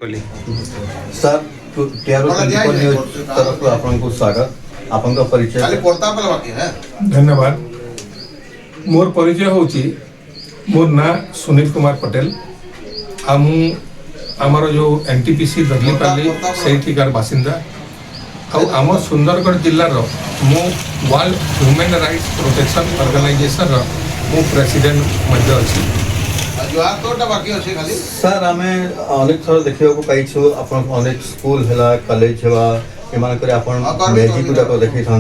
बोली sir TRO 24 news तरफ आपको स्वागत आपन परिचय धन्यवाद। मोर परिचय होची मोर ना सुनील कुमार पटेल आमर जो एनटीपीसी दगलीपाली से बासिंदा आम सुंदरगढ़ जिलार मु world human rights protection organisation मु प्रेसिडेंट मध्य अच्छी। सर आम अनेक थर देखा पाइछु अपन अनेक स्कूल है कॉलेज है मैजिक गुड़ाक देखी था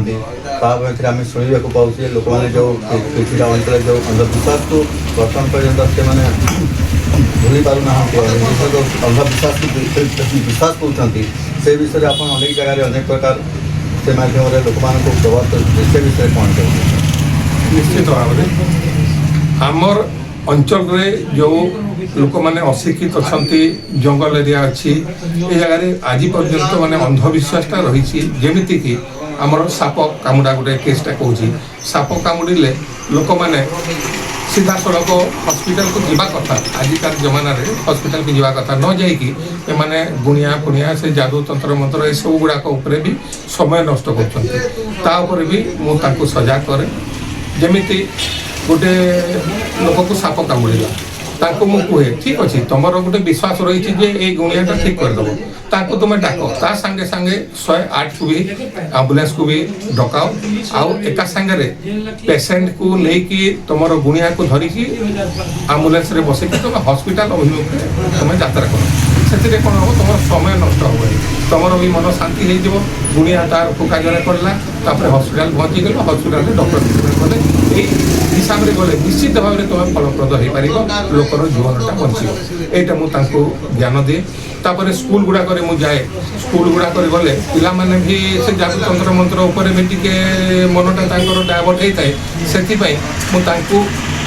आम शुणा पाऊँ लोक मैंने जो किसी अंचल जो अंधविश्वास को बर्तमान पर्यटन से भूली पारना अंधविश्वास विश्वास कर से विषय में आप अनेक जगह अनेक प्रकार से माध्यम लोक मान प्रभावित से विषय कौन कह निश्चित भाव में आमर अंचल रे जो लोक मैंने अशिक्षित अच्छा जंगल एरिया अच्छी ये जगह आज पर्यंत माने अंधविश्वासटा रही जमीती कि आमर साप कामुड़ा गोटे केसटा कौन साप कामुड़े लोक मैंने सीधा सड़क हॉस्पिटल को जीवा कथा आजिकार जमाना रे हॉस्पिटल को जीवा कथा न जाइकी एमाने गुणिया पुणिया से जादू तंत्र मंत्र ये सब गुड़ाक उपरे भी समय नष्ट कर भी मुझे सजा करे जमीती गोटे लोक को साप कामुड़ा ताको मु कहे ठीक अच्छे तुम गोटे विश्वास रही ये गुणियाटा ठीक करदेव ताको तुम डाक ता संगे संगे 108 को भी एम्बुलेंस को भी डकाओ आउ एका संगे पेसेंट को लेकिन तुम गुणिया को धरिकी एम्बुलेंस रे बसैकी तुम हॉस्पिटल अभिमुखे तुम यात्रा कर से कौन हम तुम समय नष्ट हो तुम भी मन शांति हो गुणिया तार फुका जड़े पड़ा तापर हॉस्पिटल पहुँची गल हॉस्पिटल डॉक्टर ट्रिटमेंट कले हिसाब से गले निश्चित भाव में तुम फलप्रद हो पार लोकर जीवनटा बंचो यहाँ मुझे ज्ञान दिए तापर स्कूल गुड़ाक जाए स्कूल गुड़ाक गले पिलाने भी से जादू तंत्र मंत्र उपर भी टे मनटा डायवर्ट होता है से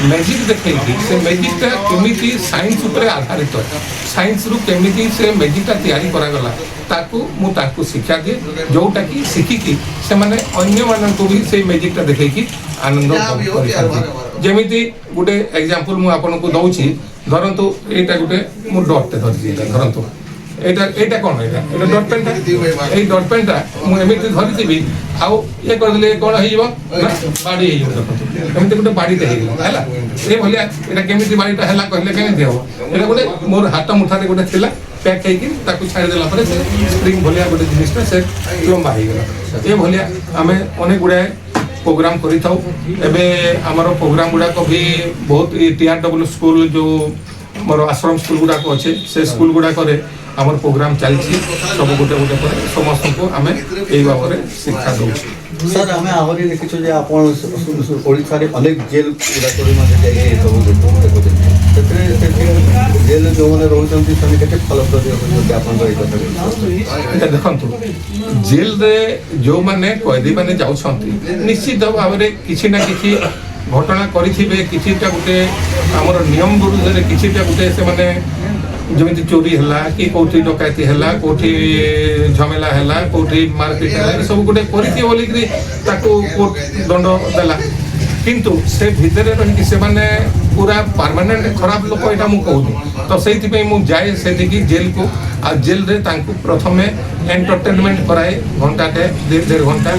मैजिक देखी से मैजिकटा केमी साइंस उपर आधारित साइंस रु केमी से मैजिकटा तैयारी करागला ताकू शिक्षा दिए जोटा कि शिखिकी से माने अन्य मानक भी से मैजिकटा देखी आनंद जमीती गोटे एग्जांपल मु आपन को दउछि धरंतु एटा गोटे मु डॉट धरि धरंतु एटा कौन है डॉट पेन ए डॉट पेन मु एमिति धरिथिबी आउ ये कर दिले कोन हेइबो बाडी हेइबो देखो एमिति गोटे बाडी दे हेइबो हैला ए भलिया एटा केमिति बाडीटा हैला कहले केने देहो एटा गोटे मोर हाथ मुठारे गोटे थिला पैक हेइकी ताकू छाड़ देला परे स्प्रिंग भलिया गोटे जिनिसटा से लंबा हे गेला ए भलिया हमें अनेक गुडा प्रोग्राम करी थाउ एबे हमरो प्रोग्राम गुडा को भी बहुत टीआरडब्ल्यू स्कूल जो मोर आश्रम स्कूल गुडा को अच्छे से स्कूल गुडा करे हमर प्रोग्राम चलछि सब गोटे गोटे पर समस्त को हमें एई बाबरे शिक्षा दउ सर हमें आहरी देखिछु जे आपण ओडिसा रे अनेक जेल गुडा करे मध्ये जाई सब देखो जेल जो माने रहउछन्ती सने केते फलप्रद होउछन्ती आपण रही कथा देखंतु जेल रे जो माने कैदी माने जाउछन्ती निश्चित भाव में किछि ना किछि घटना करिथिबे किछिटा गुटे हमर नियम विरुद्ध रे किछिटा गुटे से माने जमी चोरी है कि कौटी डकैती है कौटी झमेला है कौटी मारपीट है सब गोटे करी कोर्ट दंड देला किंतु से भितर रही से माने पूरा परमानेंट खराब लोक यहाँ मुझे कहूँ तो से जाए से जेल को आ जेल रे तांकु प्रथमे एंटरटेनमेंट कराए घंटाटे 1.5 घंटा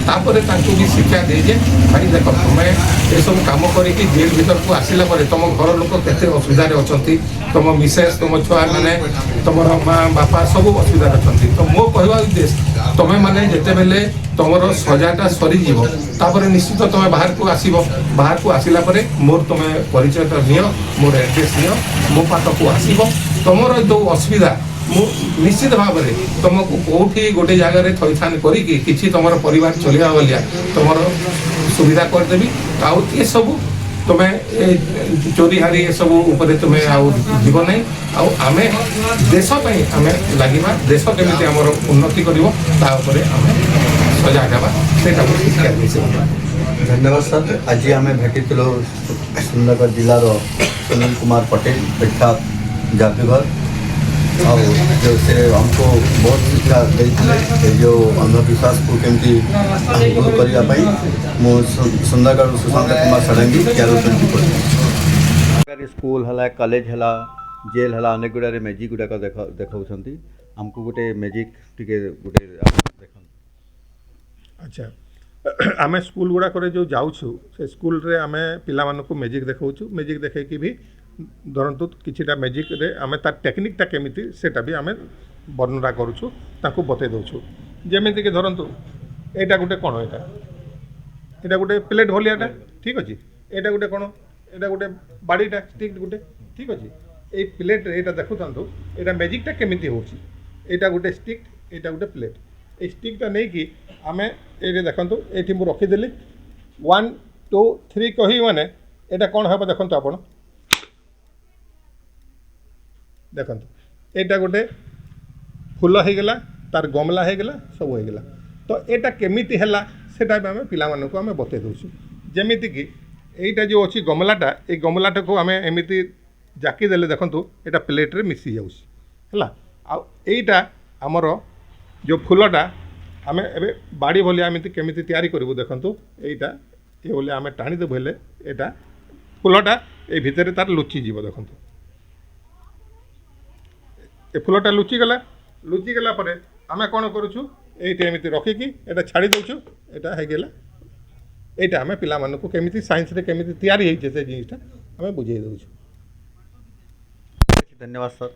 तापर भी शिक्षा दे जे भाई देख तुम ये सब कम करके जेल भीतर को आसला तुम घर लोक केते असुविधा अच्छी तुम मिसेस तुम छुआ मैंने तुम माँ बापा सब असुविधा अच्छा तो मो कहवा उद्देश्य तुम मैंने जिते बेले तुम सजाटा सरीज तापर निश्चित तुम बाहर को आसब बाहर को आसला मोर तुम परिचय नियो मोर एड्रेस नियो मो पाखक आसब तुम जो असुविधा निश्चित भाव में तुमको कौटी गोटे जगह थैथान करी तुम परिवार चलिया भलिया तुम सुविधा करदेवी आउ ये सब तुम्हें चोरी हारी ये सब ऊपर तुम्हें आउ जीव ना आम देशपाई आम लगे देश केमी आम उन्नति कर सजाग हवा से शिक्षा दी धन्यवाद सर आज आम भेटी सुंदरगढ़ जिलार सुनील कुमार पटेल विख्यात जादूगर और जो से हमको बहुत शिक्षा देते जो अंधविश्वास को केमती दूर करने सुंदरगढ़ सुशांत कुमार षडंगी क्या स्कूल है कॉलेज है जेल है अनेक गुड़ारे मैजिक गुड़ाक देखा आमको गोटे मैजिक टिके गोटे देख अच्छा आम स्कूल गुड़ाक जो जाऊँ से स्कूल रे आम पिला मैजिक देखा मैजिक देखी भी धरतु किछिटा मैजिक रे आम तार टेक्निकटा केमिति सेटा भी आम वर्णना करूँ ताकू बतई दौचु जमीक धरतु एटा गोटे कौन एटा गोटे प्लेट भलियाटा ठीक अच्छे एटा गोटे कौन एटा गोटे बाड़ीटा स्टिक गोटे ठीक अच्छे ये प्लेट एटा देखु एटा मैजिकटा केमिति होची एटा गोटे स्टिक एटा गोटे प्लेट ये स्टिकटा नहीं कि आम ये देखो ये मुझे रखीदेली 1 2 3 कही मैंने एटा कौन हम देखो आप देखो एटा गोटे फूल हो गला तार गमला हो गला सब हो गला तो एटा केमिति हैला सेटा भी आम पिलामानकु आम बतई दउछु जेमिति कि एटा जो अच्छी गमलाटा ये गमलाटा को आम एमिति जाकी देले देखंतु एटा प्लेट रे मिसी जाउछि हैला आ एटा हमर जो फूलटा आम एबे बाड़ी भलिया एमिति केमिति तैयारी करबु देखंतु एटा ये बोले आम टाणी देबु हेले एटा फूलटा ए भितरे तार लुचि जीव देखंतु ए फूलटा लुचि गला परे आम कौन करूँ ये एमती रखिकी एटा छाड़ी दौचु एटा हो गला यहाँ आम पिलामानकु केमिति साइंस रे केमिति तैयारी होइछे से जिनिसटा आम बुझेई दउछु। धन्यवाद सर।